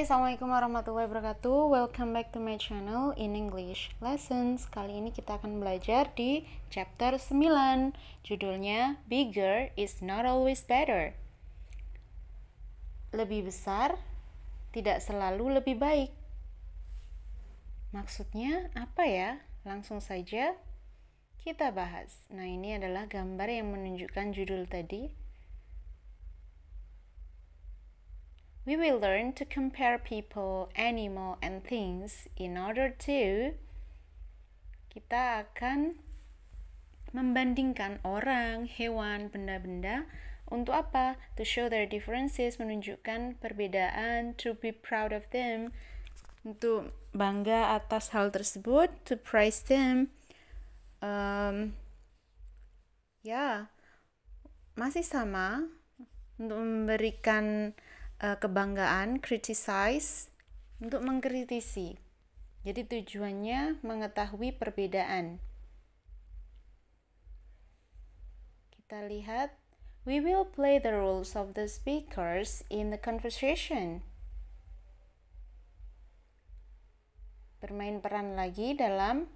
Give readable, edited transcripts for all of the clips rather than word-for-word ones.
Assalamualaikum warahmatullahi wabarakatuh. Welcome back to my channel in English Lessons. Kali ini kita akan belajar di chapter 9. Judulnya Bigger is not always better. Lebih besar tidak selalu lebih baik. Maksudnya apa ya? Langsung saja kita bahas. Nah, ini adalah gambar yang menunjukkan judul tadi. We will learn to compare people, animal, and things in order to kita akan membandingkan orang, hewan, benda-benda untuk apa? To show their differences, menunjukkan perbedaan, to be proud of them, untuk bangga atas hal tersebut, to praise them. Masih sama untuk memberikan kebanggaan, criticize, untuk mengkritisi. Jadi tujuannya mengetahui perbedaan. Kita lihat, we will play the roles of the speakers in the conversation. Bermain peran lagi dalam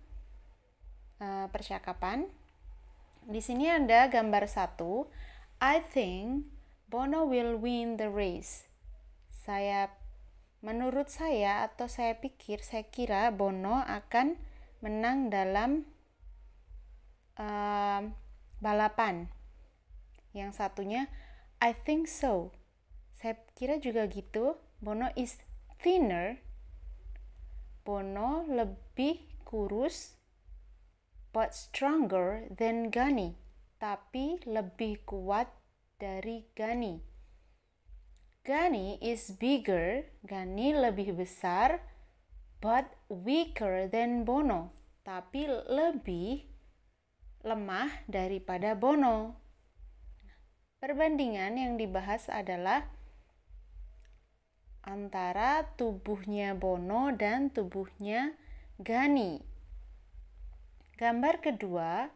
percakapan. Di sini ada gambar 1. I think Bono will win the race. Menurut saya atau saya kira Bono akan menang dalam balapan. Yang satunya, I think so. Saya kira juga gitu. Bono is thinner. Bono lebih kurus, but stronger than Ghani. Tapi lebih kuat dari Ghani. Ghani is bigger, Ghani lebih besar, but weaker than Bono, tapi lebih lemah daripada Bono. Perbandingan yang dibahas adalah antara tubuhnya Bono dan tubuhnya Ghani. Gambar kedua,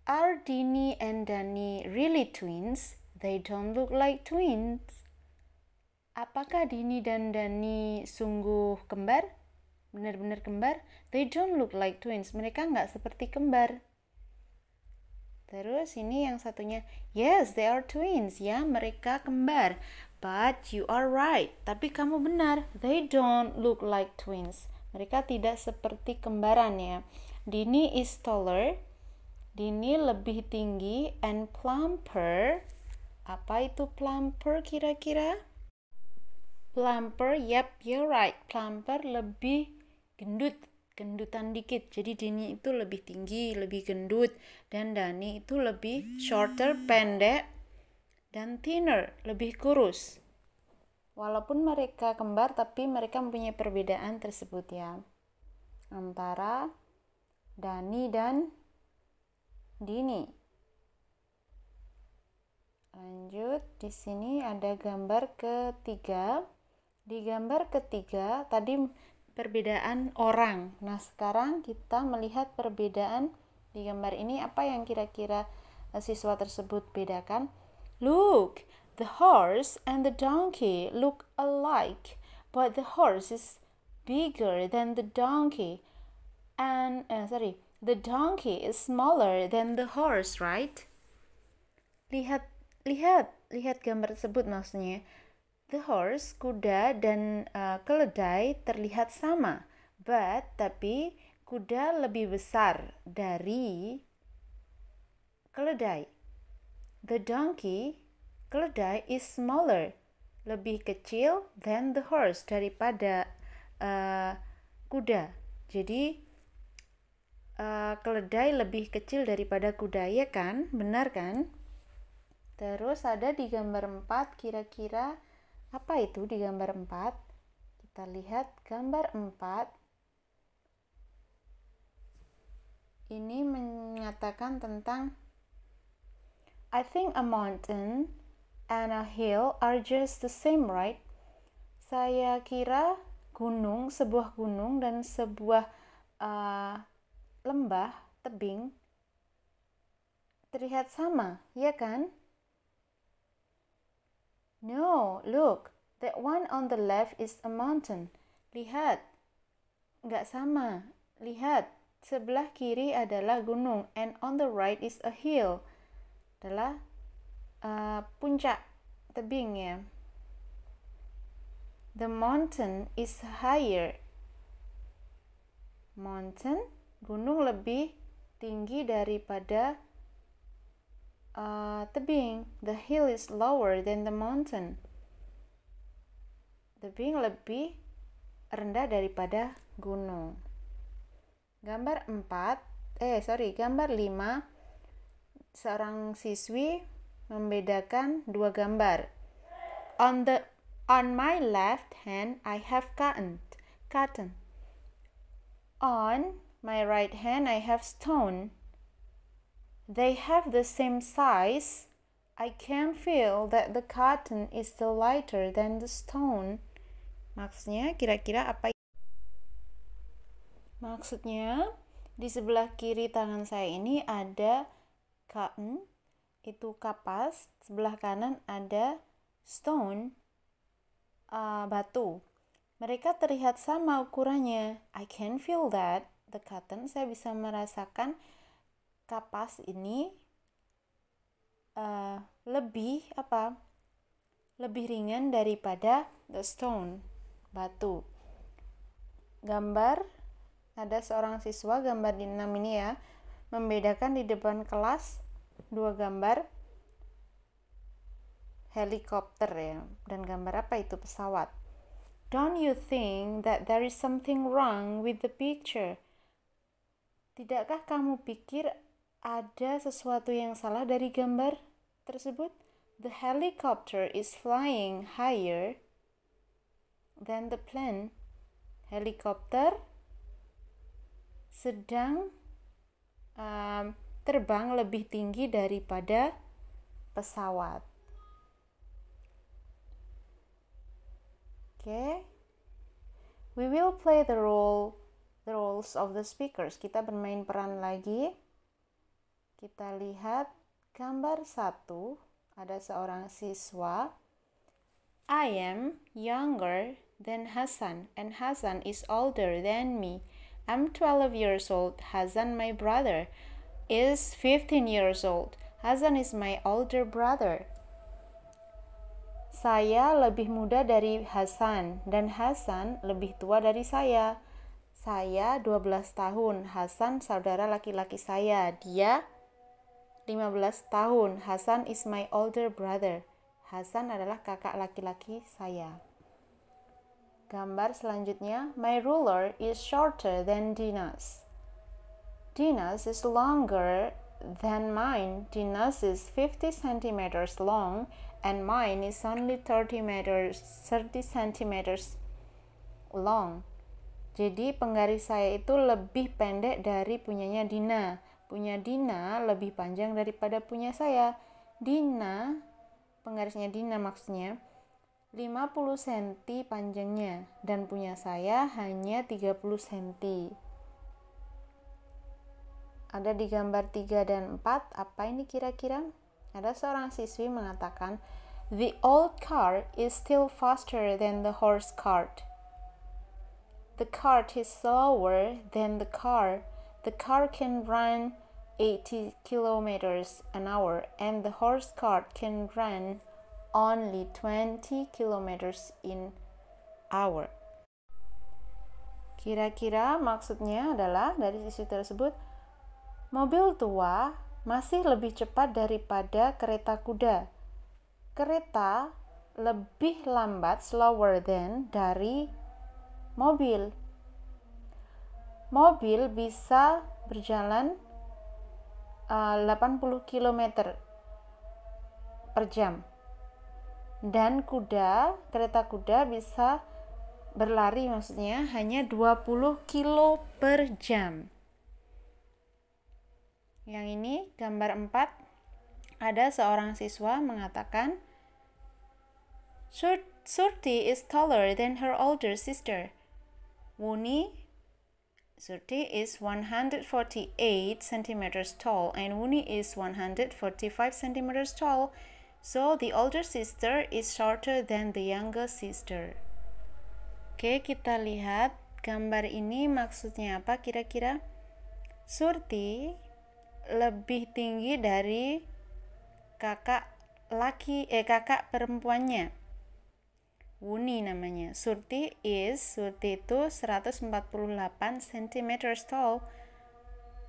are Dini and Dani really twins? They don't look like twins. Apakah Dini dan Dani sungguh kembar? Benar-benar kembar? They don't look like twins. Mereka nggak seperti kembar. Terus ini yang satunya, yes, they are twins. Ya, mereka kembar. But you are right. Tapi kamu benar. They don't look like twins. Mereka tidak seperti kembaran ya. Dini is taller. Dini lebih tinggi and plumper. Apa itu plumper kira-kira? Plumper, yep, you're right. Plumper lebih gendutan dikit. Jadi Dini itu lebih tinggi, lebih gendut. Dan Dani itu lebih shorter, pendek. Dan thinner, lebih kurus. Walaupun mereka kembar, tapi mereka mempunyai perbedaan tersebut ya. Antara Dani dan Dini. Lanjut, di sini ada gambar ketiga. Di gambar ketiga tadi perbedaan orang. Nah, sekarang kita melihat perbedaan di gambar ini. Apa yang kira-kira siswa tersebut bedakan? Look, the horse and the donkey look alike, but the horse is bigger than the donkey. The donkey is smaller than the horse, right? Lihat gambar tersebut maksudnya. The horse, kuda, dan keledai terlihat sama. Tapi kuda lebih besar dari keledai. The donkey, keledai, is smaller. Lebih kecil than the horse, daripada kuda. Jadi keledai lebih kecil daripada kuda, ya kan? Benar kan? Terus ada di gambar 4, kira-kira apa itu di gambar 4? Kita lihat gambar 4. Ini menyatakan tentang I think a mountain and a hill are just the same, right? Saya kira sebuah gunung dan sebuah lembah, tebing terlihat sama, ya kan? No, look, That one on the left is a mountain. Lihat, nggak sama. Lihat, sebelah kiri adalah gunung, and on the right is a hill. Adalah puncak, tebing ya. The mountain is higher. Mountain, gunung lebih tinggi daripada tebing. The hill is lower than the mountain. Tebing lebih rendah daripada gunung. Gambar 5, seorang siswi membedakan dua gambar. On my left hand, I have cotton. On my right hand, I have stone. They have the same size. I can feel that the cotton is still lighter than the stone. Maksudnya kira-kira apa? Maksudnya di sebelah kiri tangan saya ini ada cotton, itu kapas. Sebelah kanan ada stone, batu. Mereka terlihat sama ukurannya. I can feel that the cotton, saya bisa merasakan kapas ini lebih ringan daripada the stone, batu. Gambar, ada seorang siswa, gambar di 6 ini ya, membedakan di depan kelas dua gambar helikopter ya, dan gambar apa itu? Pesawat. Don't you think that there is something wrong with the picture? Tidakkah kamu pikir ada sesuatu yang salah dari gambar tersebut? The helicopter is flying higher than the plane. Helikopter sedang terbang lebih tinggi daripada pesawat. Okay. We will play the roles of the speakers. Kita bermain peran lagi. Kita lihat gambar 1. Ada seorang siswa. I am younger than Hasan, and Hasan is older than me. I'm 12 years old. Hasan, my brother, is 15 years old. Hasan is my older brother. Saya lebih muda dari Hasan, dan Hasan lebih tua dari saya. Saya 12 tahun. Hasan saudara laki-laki saya. Dia 15 tahun. Hasan is my older brother. Hasan adalah kakak laki-laki saya. Gambar selanjutnya, my ruler is shorter than Dina's. Dina's is longer than mine. Dina's is 50 centimeters long and mine is only 30 centimeters long. Jadi penggaris saya itu lebih pendek dari punyanya Dina. Punya Dina lebih panjang daripada punya saya. Dina, penggarisnya Dina maksudnya 50 cm panjangnya, dan punya saya hanya 30 cm. Ada di gambar 3 dan 4, apa ini kira-kira? Ada seorang siswi mengatakan, the old car is still faster than the horse cart. The cart is slower than the car. The car can run 80 kilometers an hour and the horse cart can run only 20 kilometers in hour. Kira-kira maksudnya adalah dari sisi tersebut, mobil tua masih lebih cepat daripada kereta kuda. Kereta lebih lambat, slower than, dari mobil. Mobil bisa berjalan 80 km per jam. Dan kereta kuda bisa berlari maksudnya hanya 20 kilo per jam. Yang ini gambar 4, ada seorang siswa mengatakan, Surti is taller than her older sister. Surti is 148 centimeters tall and Wuni is 145 centimeters tall. So the older sister is shorter than the younger sister. Oke, kita lihat gambar ini maksudnya apa kira-kira? Surti lebih tinggi dari kakak perempuannya. Wuni namanya. Surti itu 148 cm tall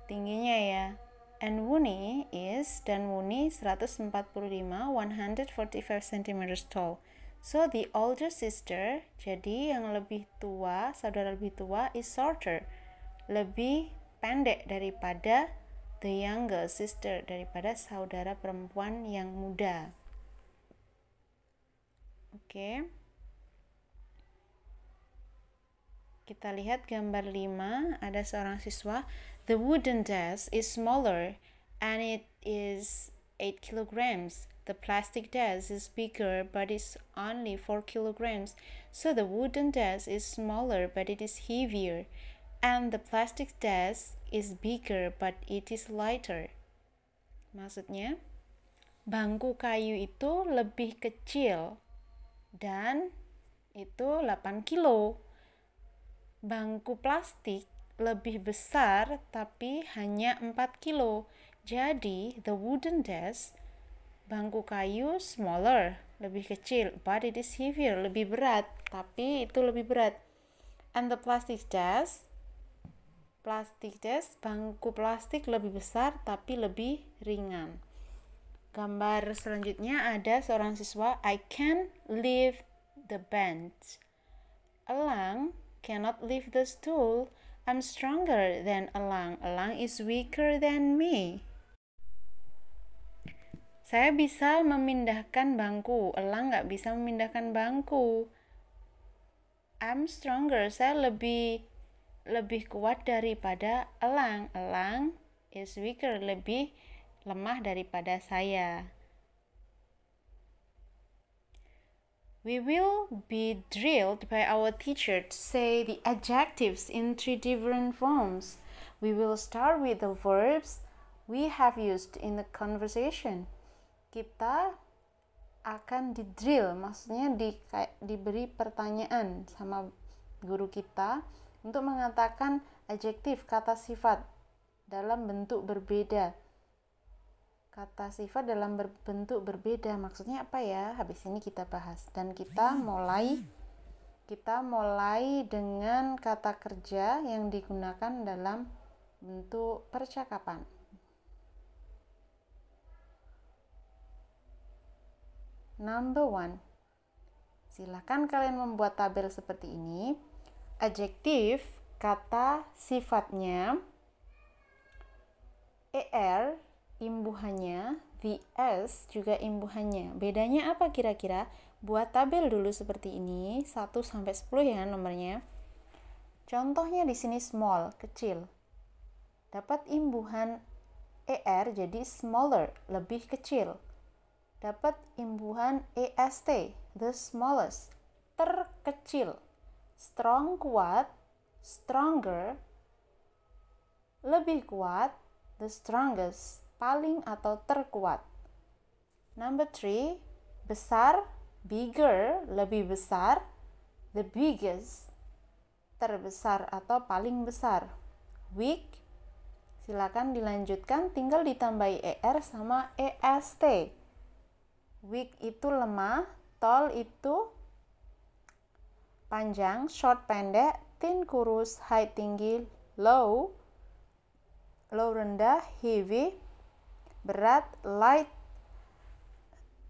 tingginya ya. And Wuni 145 cm tall. So the older sister, jadi yang lebih tua, saudara lebih tua is shorter, lebih pendek daripada the younger sister, daripada saudara perempuan yang muda. Oke. Kita lihat gambar 5, ada seorang siswa. The wooden desk is smaller and it is 8 kilograms. The plastic desk is bigger but it's only 4 kilograms. So the wooden desk is smaller but it is heavier. And the plastic desk is bigger but it is lighter. Maksudnya, bangku kayu itu lebih kecil dan itu 8 kilo. Bangku plastik lebih besar tapi hanya 4 kilo. Jadi, the wooden desk, bangku kayu smaller, lebih kecil, but it is heavier, lebih berat, tapi itu lebih berat. And the plastic desk, bangku plastik lebih besar tapi lebih ringan. Gambar selanjutnya ada seorang siswa. I can lift the bench. Elang cannot lift the stool. I'm stronger than Elang. Elang is weaker than me. Saya bisa memindahkan bangku. Elang nggak bisa memindahkan bangku. I'm stronger. Saya lebih kuat daripada elang. Elang is weaker, lebih lemah daripada saya. We will be drilled by our teacher to say the adjectives in 3 different forms. We will start with the verbs we have used in the conversation. Kita akan di-drill, maksudnya diberi pertanyaan sama guru kita untuk mengatakan adjektif, kata sifat dalam bentuk berbeda. Kata sifat dalam bentuk berbeda maksudnya apa ya? Habis ini kita bahas. Dan kita mulai dengan kata kerja yang digunakan dalam bentuk percakapan. Number 1. Silakan kalian membuat tabel seperti ini. Adjektif, kata sifatnya, er, imbuhannya, vs juga imbuhannya. Bedanya apa kira-kira? Buat tabel dulu seperti ini, 1 sampai 10 ya nomornya. Contohnya di sini small, kecil. Dapat imbuhan er jadi smaller, lebih kecil. Dapat imbuhan est, the smallest, terkecil. Strong, kuat, stronger, lebih kuat, the strongest, paling atau terkuat. Number 3, besar, bigger, lebih besar, the biggest, terbesar atau paling besar. Weak, silakan dilanjutkan, tinggal ditambahi er sama est. Weak itu lemah, tall itu panjang, short pendek, thin kurus, high tinggi, low rendah, heavy berat, light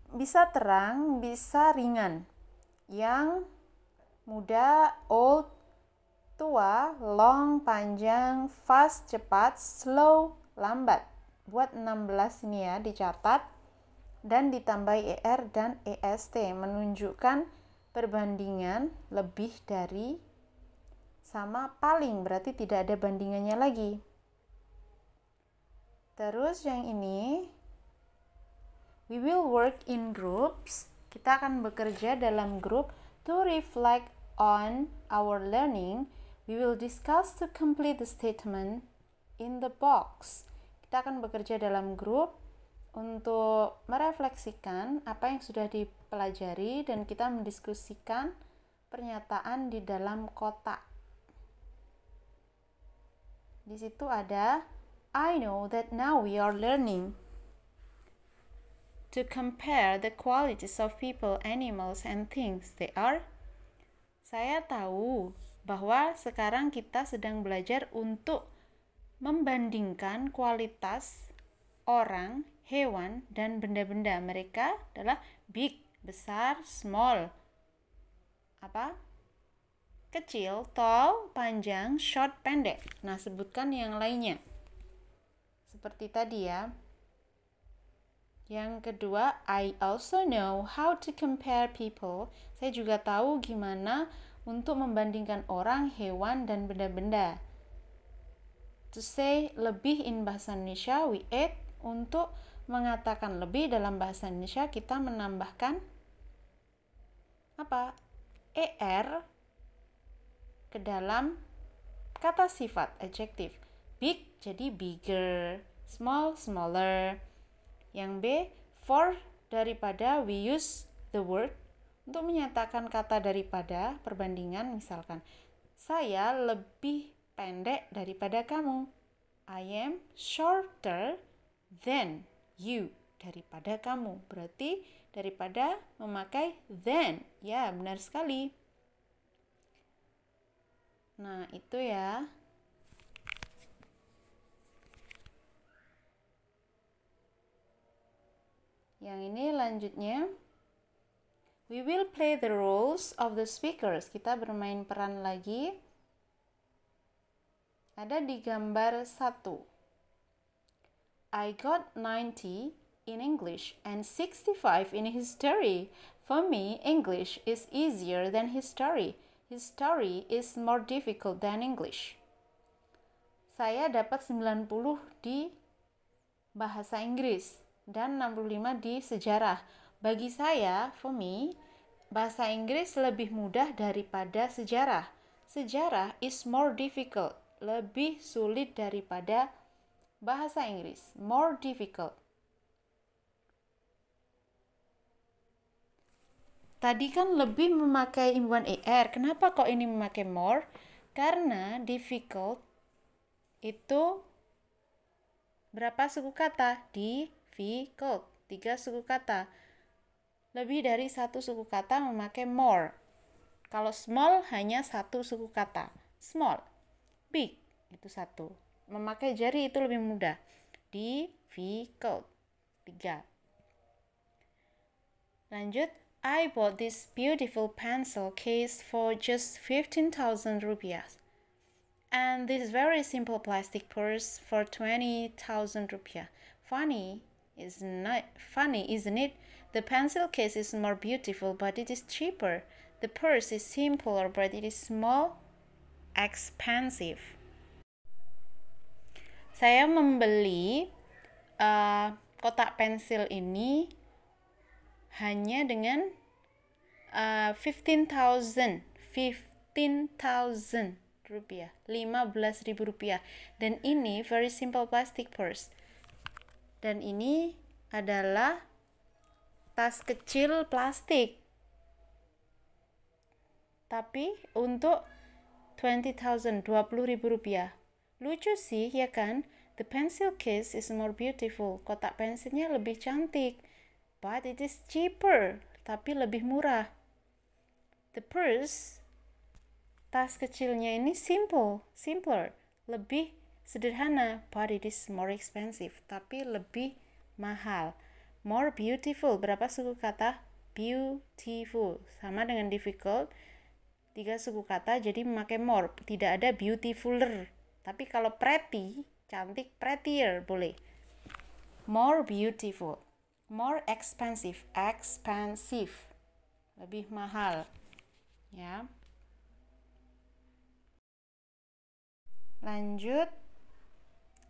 bisa terang, bisa ringan. Yang muda, old tua, long panjang, fast cepat, slow lambat. Buat 16 ini ya, dicatat dan ditambahi er dan est menunjukkan perbandingan lebih dari sama paling, berarti tidak ada bandingannya lagi. Terus yang ini, we will work in groups. Kita akan bekerja dalam grup to reflect on our learning. We will discuss to complete the statement in the box. Kita akan bekerja dalam grup untuk merefleksikan apa yang sudah dipelajari dan kita mendiskusikan pernyataan di dalam kotak. Di situ ada I know that now we are learning to compare the qualities of people, animals, and things they are. Saya tahu bahwa sekarang kita sedang belajar untuk membandingkan kualitas orang, hewan, dan benda-benda. Mereka adalah big, besar, small. Kecil, tall, panjang, short, pendek. Nah, sebutkan yang lainnya. Seperti tadi ya. Yang kedua, I also know how to compare people. Saya juga tahu gimana untuk membandingkan orang, hewan, dan benda-benda. To say lebih in bahasa Indonesia, we ate. Untuk mengatakan lebih dalam bahasa Indonesia, kita menambahkan er ke dalam kata sifat adjektif. Big jadi bigger, small smaller. Yang B, for daripada, we use the word untuk menyatakan kata daripada, perbandingan. Misalkan, saya lebih pendek daripada kamu. I am shorter than you, daripada kamu. Berarti daripada memakai than. Ya, benar sekali. Nah, itu ya. Yang ini lanjutnya. We will play the roles of the speakers. Kita bermain peran lagi. Ada di gambar 1. I got 90 in English and 65 in history. For me, English is easier than history. History is more difficult than English. Saya dapat 90 di bahasa Inggris dan 65 di sejarah. Bagi saya, for me, bahasa Inggris lebih mudah daripada sejarah. Sejarah is more difficult, lebih sulit daripada bahasa Inggris, more difficult. Tadi kan lebih memakai imbuhan er. Kenapa kok ini memakai more? Karena difficult itu berapa suku kata? Difficult, 3 suku kata. Lebih dari 1 suku kata memakai more. Kalau small hanya 1 suku kata. Small, big itu 1. Memakai jari itu lebih mudah. Difficult, 3. Lanjut. I bought this beautiful pencil case for just 15,000 rupiah. And this very simple plastic purse for 20,000 rupiah. Funny, isn't it? The pencil case is more beautiful, but it is cheaper. The purse is simpler, but it is small, expensive. Saya membeli kotak pensil ini hanya dengan 15,000 rupiah, 15.000 rupiah. Dan ini very simple plastic purse. Dan ini adalah tas kecil plastik. Tapi untuk 20,000, 20.000 rupiah. Lucu sih, ya kan? The pencil case is more beautiful. Kotak pensilnya lebih cantik. But it is cheaper. Tapi lebih murah. The purse, tas kecilnya ini simpler. Lebih sederhana. But it is more expensive. Tapi lebih mahal. More beautiful. Berapa suku kata? Beautiful. Sama dengan difficult. 3 suku kata, jadi memakai more. Tidak ada beautifuler. Tapi kalau pretty, cantik, prettier boleh. More beautiful. More expensive. Expensive. Lebih mahal. Ya. Lanjut.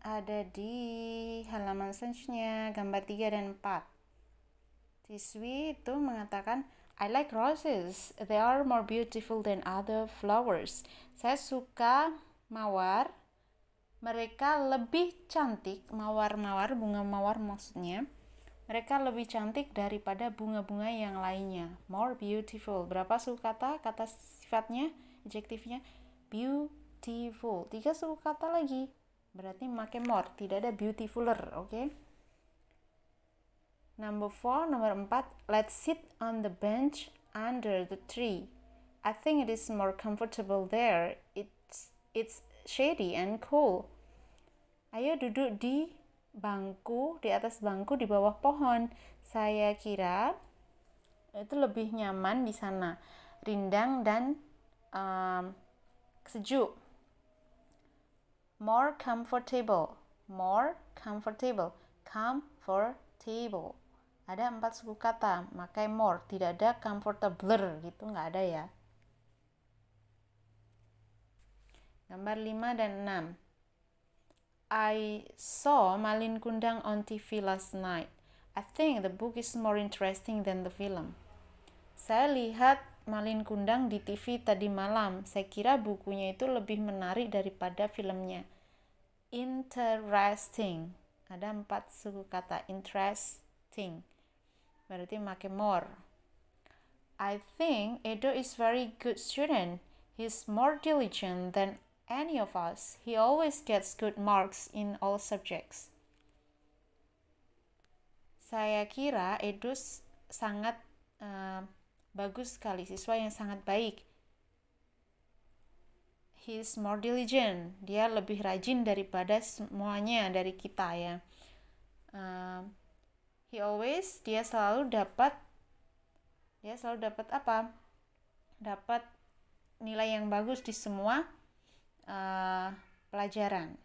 Ada di halaman selanjutnya, gambar 3 dan 4. Siswi itu mengatakan, I like roses. They are more beautiful than other flowers. Saya suka mawar. Mereka lebih cantik, mawar-mawar, bunga mawar maksudnya, Mereka lebih cantik daripada bunga-bunga yang lainnya. More beautiful. Berapa suku kata? Kata sifatnya, adjektifnya beautiful. 3 suku kata lagi. Berarti pakai more. Tidak ada beautifuler, oke? Number 4. Let's sit on the bench under the tree. I think it is more comfortable there. It's shady and cool. Ayo duduk di atas bangku di bawah pohon. Saya kira itu lebih nyaman di sana, rindang dan sejuk. More comfortable. Ada 4 suku kata, makai more, tidak ada comfortabler gitu, nggak ada ya. Gambar 5 dan 6. I saw Malin Kundang on TV last night. I think the book is more interesting than the film. Saya lihat Malin Kundang di TV tadi malam. Saya kira bukunya itu lebih menarik daripada filmnya. Interesting. Ada 4 suku kata. Interesting. Berarti make more. I think Edo is very good student. He's more diligent than any of us. He always gets good marks in all subjects. Saya kira Edo sangat bagus sekali, siswa yang sangat baik. He's more diligent. Dia lebih rajin daripada semuanya dari kita ya. Dia selalu dapat apa? Dapat nilai yang bagus di semua pelajaran.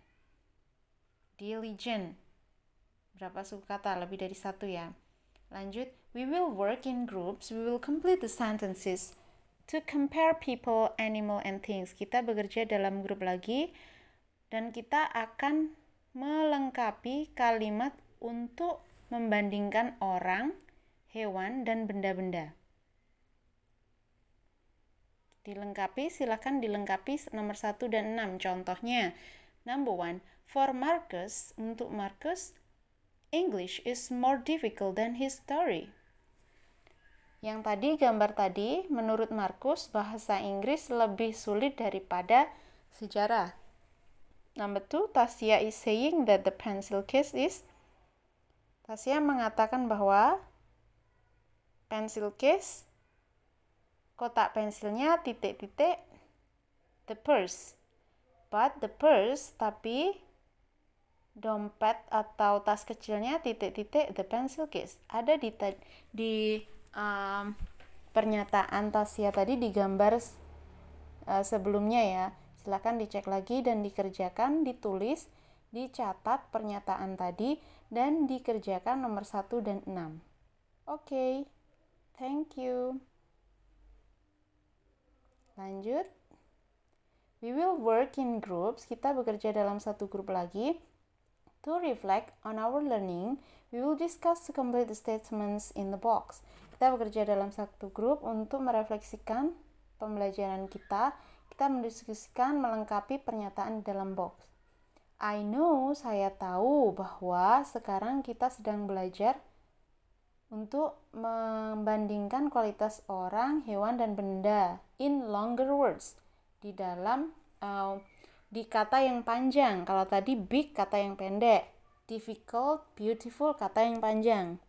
Diligent. Berapa suku kata? Lebih dari 1 ya. Lanjut. We will work in groups. We will complete the sentences to compare people, animal, and things. Kita bekerja dalam grup lagi dan kita akan melengkapi kalimat untuk membandingkan orang, hewan, dan benda-benda. Dilengkapi, silakan dilengkapi nomor 1 dan 6. Contohnya, number 1, for Marcus, untuk Marcus, English is more difficult than history. Yang tadi, gambar tadi, menurut Marcus, bahasa Inggris lebih sulit daripada sejarah. Number 2, Tasya is saying that the pencil case is, Tasya mengatakan bahwa pencil case, kotak pensilnya titik-titik the purse. But the purse, tapi dompet atau tas kecilnya titik-titik the pencil case. Ada di pernyataan Tasya tadi di gambar sebelumnya ya. Silakan dicek lagi dan dikerjakan, ditulis, dicatat pernyataan tadi dan dikerjakan nomor 1 dan 6. Oke. Thank you. Lanjut. We will work in groups. Kita bekerja dalam satu grup lagi. To reflect on our learning, we will discuss to complete the statements in the box. Kita bekerja dalam satu grup untuk merefleksikan pembelajaran kita. Kita mendiskusikan melengkapi pernyataan di dalam box. I know, saya tahu bahwa sekarang kita sedang belajar untuk membandingkan kualitas orang, hewan, dan benda in longer words, di dalam di kata yang panjang. Kalau tadi big, kata yang pendek. Difficult, beautiful, kata yang panjang.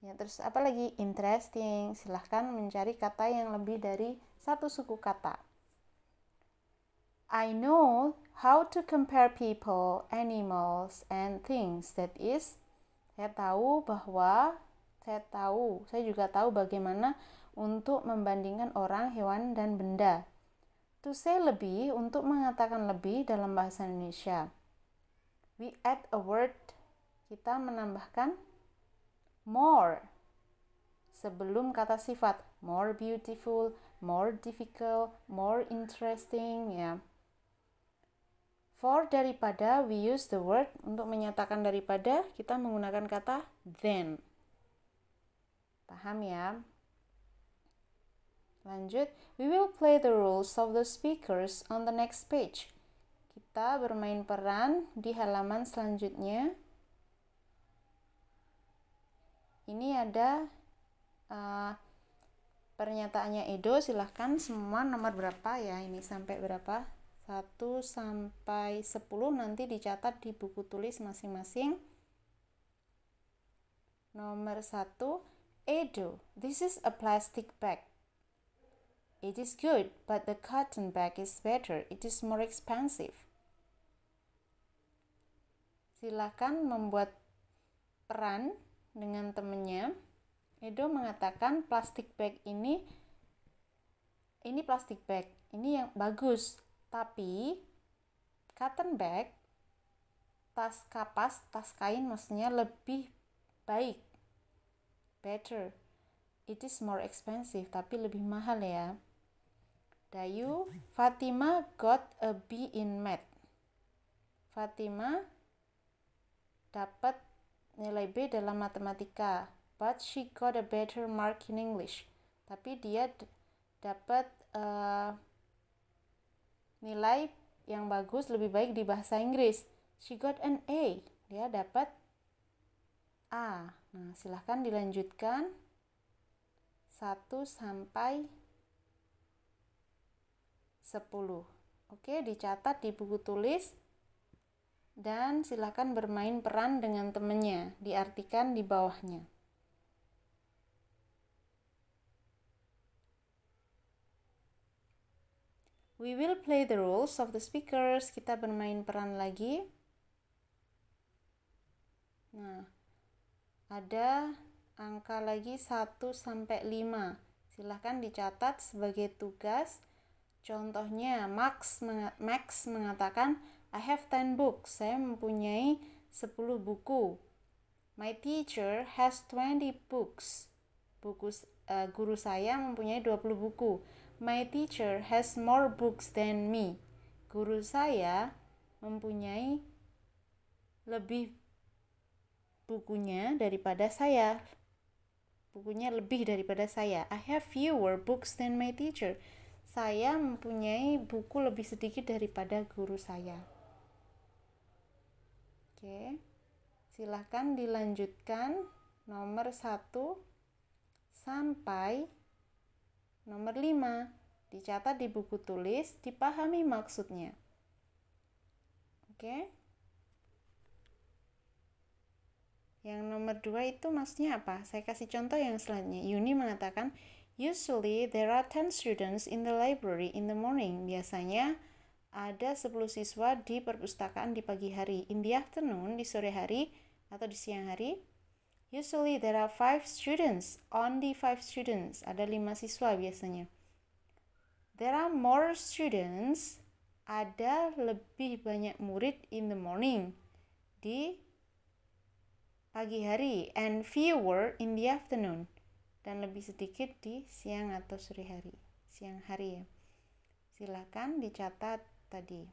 Ya, terus apa lagi? Interesting. Silahkan mencari kata yang lebih dari 1 suku kata. I know how to compare people, animals, and things. That is, saya juga tahu bagaimana untuk membandingkan orang, hewan, dan benda. To say lebih, untuk mengatakan lebih dalam bahasa Indonesia. We add a word, kita menambahkan more sebelum kata sifat. More beautiful, more difficult, more interesting, ya. For daripada, we use the word, untuk menyatakan daripada, kita menggunakan kata then. Paham ya? Lanjut, we will play the roles of the speakers on the next page. Kita bermain peran di halaman selanjutnya. Ini ada pernyataannya Edo, silahkan semua nomor berapa ya, ini sampai berapa? 1 sampai 10 nanti dicatat di buku tulis masing-masing. Nomor 1, Edo, this is a plastic bag. It is good, but the cotton bag is better. It is more expensive. Silakan membuat peran dengan temannya. Edo mengatakan plastik bag ini plastik bag, ini yang bagus. Tapi cotton bag, tas kapas, tas kain maksudnya lebih baik. Better. It is more expensive, tapi lebih mahal ya. Dayu, Fatima got a B in math. Fatima dapat nilai B dalam matematika, but she got a better mark in English. Tapi dia dapat nilai yang bagus, lebih baik di bahasa Inggris. She got an A. Dia dapat A. Nah, silahkan dilanjutkan 1 sampai 10. Oke, dicatat di buku tulis dan silahkan bermain peran dengan temannya. Diartikan di bawahnya. We will play the roles of the speakers. Kita bermain peran lagi. Nah, ada angka lagi 1 sampai 5. Silahkan dicatat sebagai tugas. Contohnya, Max mengatakan, I have 10 books. Saya mempunyai 10 buku. My teacher has 20 books. Guru saya mempunyai 20 buku. My teacher has more books than me. Guru saya mempunyai lebih bukunya daripada saya. Bukunya lebih daripada saya. I have fewer books than my teacher. Saya mempunyai buku lebih sedikit daripada guru saya. Oke. Silahkan dilanjutkan nomor 1 sampai nomor 5. Dicatat di buku tulis, dipahami maksudnya. Oke. Yang nomor 2 itu maksudnya apa? Saya kasih contoh yang selanjutnya. Yuni mengatakan, usually there are 10 students in the library in the morning. Biasanya ada 10 siswa di perpustakaan di pagi hari. In the afternoon, di sore hari atau di siang hari. Usually there are 5 students. Only 5 students. Ada 5 siswa biasanya. There are more students. Ada lebih banyak murid in the morning. Di pagi hari. And fewer in the afternoon. Dan lebih sedikit di siang atau sore hari. Siang hari ya. Silakan dicatat tadi.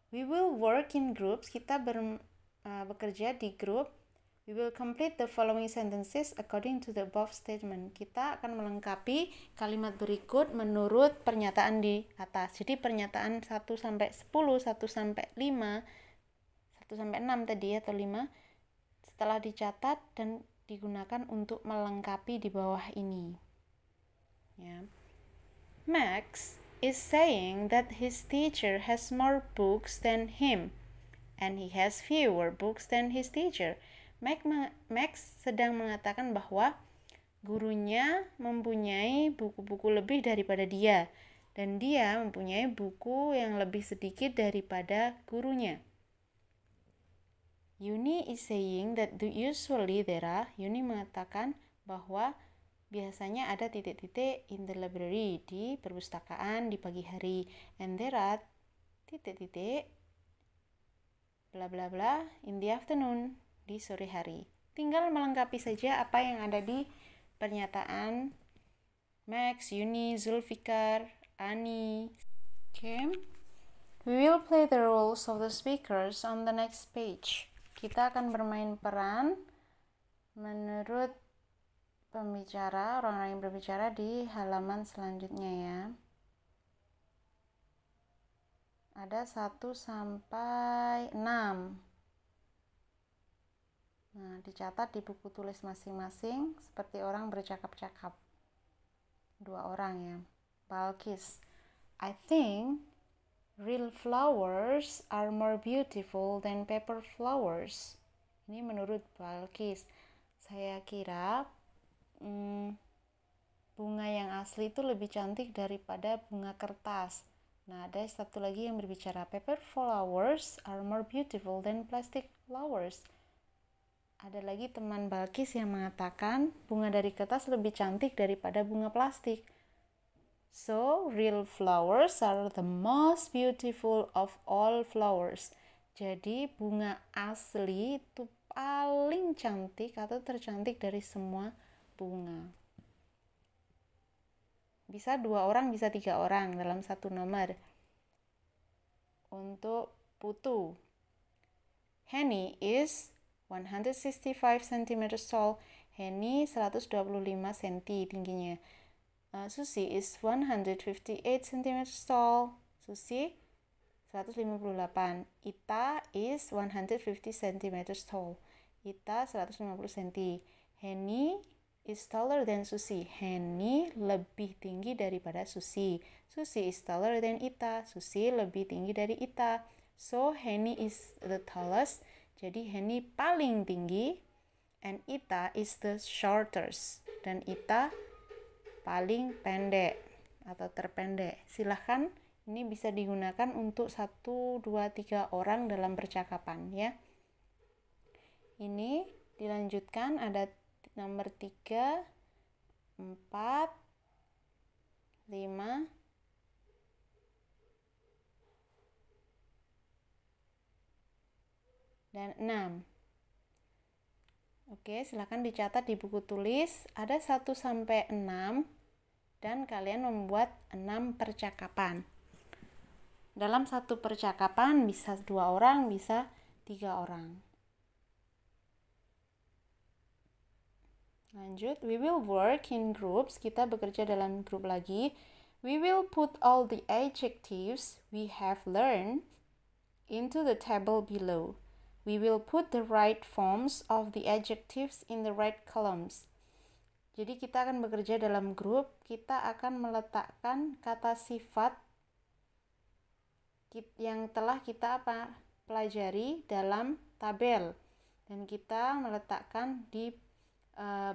We will work in groups. Kita bekerja di grup. We will complete the following sentences according to the above statement. Kita akan melengkapi kalimat berikut menurut pernyataan di atas. Jadi pernyataan 1 sampai 10, 1 sampai 5, 1 sampai 6 tadi atau 5 setelah dicatat dan digunakan untuk melengkapi di bawah ini. Ya. Max is saying that his teacher has more books than him and he has fewer books than his teacher. Max sedang mengatakan bahwa gurunya mempunyai buku-buku lebih daripada dia dan dia mempunyai buku yang lebih sedikit daripada gurunya. Yuni is saying that usually there are. Yuni mengatakan bahwa biasanya ada titik-titik in the library, di perpustakaan di pagi hari. And there are titik-titik bla bla bla in the afternoon, di sore hari. Tinggal melengkapi saja apa yang ada di pernyataan Max, Yuni, Zulfikar, Ani. Okay. We will play the roles of the speakers on the next page. Kita akan bermain peran menurut pembicara, orang-orang yang berbicara di halaman selanjutnya ya. Ada 1 sampai 6. Nah, dicatat di buku tulis masing-masing seperti orang bercakap-cakap. 2 orang ya. Balkis, I think real flowers are more beautiful than paper flowers. Ini menurut Balkis. Saya kira bunga yang asli itu lebih cantik daripada bunga kertas. Nah, ada satu lagi yang berbicara, paper flowers are more beautiful than plastic flowers. Ada lagi teman Balkis yang mengatakan bunga dari kertas lebih cantik daripada bunga plastik. So, real flowers are the most beautiful of all flowers. Jadi, bunga asli itu paling cantik atau tercantik dari semua bunga. Bisa 2 orang, bisa 3 orang dalam satu nomor. Untuk Putu, Henny is 165 cm tall. Henny 125 cm tingginya. Susi is 158 cm tall. Susi 158. Ita is 150 cm tall. Ita 150 cm. Henny is taller than Susi. Henny lebih tinggi daripada Susi. Susi is taller than Ita. Susi lebih tinggi dari Ita. So, Henny is the tallest. Jadi, Henny paling tinggi. And Ita is the shortest. Dan Ita paling pendek atau terpendek. Silahkan, ini bisa digunakan untuk 1, 2, 3 orang dalam percakapan ya. Ini dilanjutkan ada nomor 3, 4, 5, dan 6. Oke, silakan dicatat di buku tulis. Ada 1 sampai 6 dan kalian membuat 6 percakapan. Dalam satu percakapan bisa 2 orang, bisa 3 orang. Lanjut, we will work in groups. Kita bekerja dalam grup lagi. We will put all the adjectives we have learned into the table below. We will put the right forms of the adjectives in the right columns. Jadi kita akan bekerja dalam grup. Kita akan meletakkan kata sifat yang telah kita pelajari dalam tabel. Dan kita meletakkan di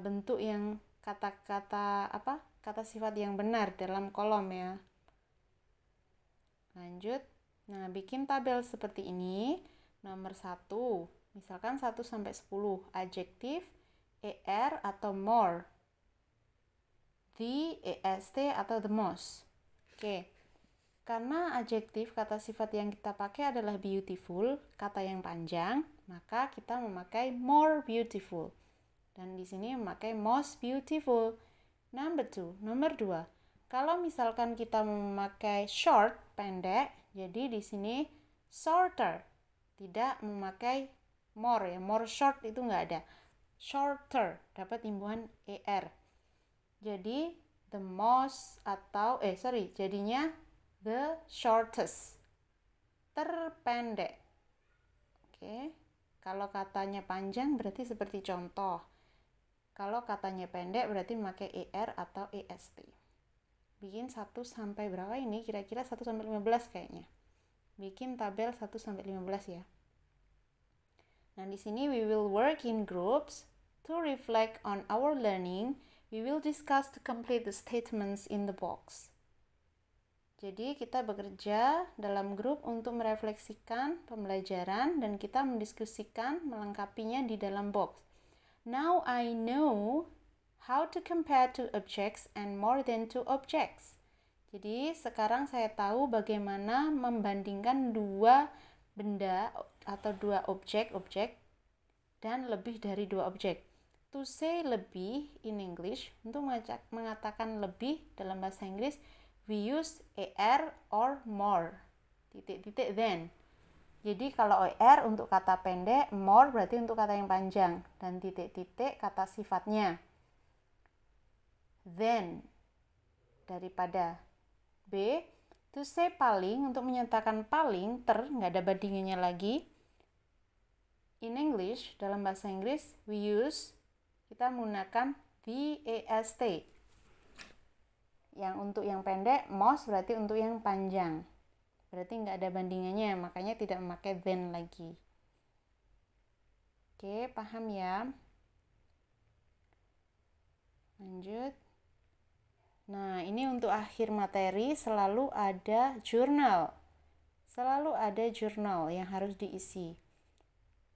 bentuk yang kata sifat yang benar dalam kolom ya. Lanjut. Nah, bikin tabel seperti ini. Nomor 1, misalkan 1 sampai 10, adjektif er atau more, the est atau the most. Oke. Karena adjektif kata sifat yang kita pakai adalah beautiful, kata yang panjang, maka kita memakai more beautiful. Dan di sini memakai most beautiful. Nomor 2. Kalau misalkan kita memakai short, pendek, jadi di sini shorter. Tidak memakai more ya. More short itu enggak ada. Shorter dapat imbuhan er. Jadi the most atau jadinya the shortest. Terpendek. Oke. Kalau katanya panjang berarti seperti contoh. Kalau katanya pendek berarti memakai er atau est. Bikin 1 sampai berapa ini? Kira-kira 1 sampai 15 kayaknya. Bikin tabel 1 sampai 15 ya. Nah, di sini we will work in groups to reflect on our learning. We will discuss to complete the statements in the box. Jadi kita bekerja dalam grup untuk merefleksikan pembelajaran dan kita mendiskusikan melengkapinya di dalam box. Now I know how to compare two objects and more than two objects. Jadi sekarang saya tahu bagaimana membandingkan 2 benda atau 2 objek dan lebih dari 2 objek. To say lebih in English, untuk mengatakan lebih dalam bahasa Inggris, we use er or more, than. Jadi kalau er untuk kata pendek, more berarti untuk kata yang panjang, dan kata sifatnya. Then, daripada. B, to say paling, untuk menyatakan paling, nggak ada bandingannya lagi. In English, dalam bahasa Inggris, kita menggunakan VAST. Yang untuk yang pendek, most berarti untuk yang panjang. Berarti nggak ada bandingannya, makanya tidak memakai than lagi. Oke, paham ya? Lanjut. Nah, ini untuk akhir materi selalu ada jurnal. Selalu ada jurnal yang harus diisi.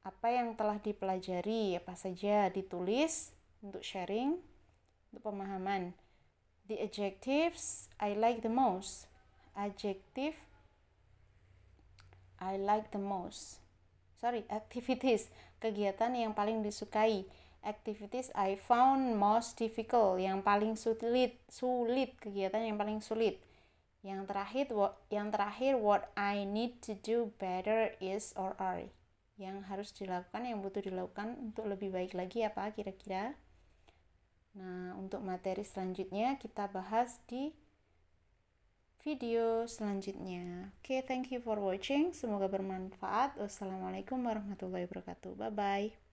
Apa yang telah dipelajari, apa saja ditulis untuk sharing, untuk pemahaman. The adjectives I like the most. Adjective I like the most. Activities, kegiatan yang paling disukai. Activities I found most difficult, yang paling sulit, kegiatan yang paling sulit. Yang terakhir, what I need to do better is or are. Yang harus dilakukan, yang butuh dilakukan untuk lebih baik lagi apa kira-kira. Nah, untuk materi selanjutnya kita bahas di video selanjutnya. Oke, thank you for watching. Semoga bermanfaat. Wassalamualaikum warahmatullahi wabarakatuh. Bye-bye.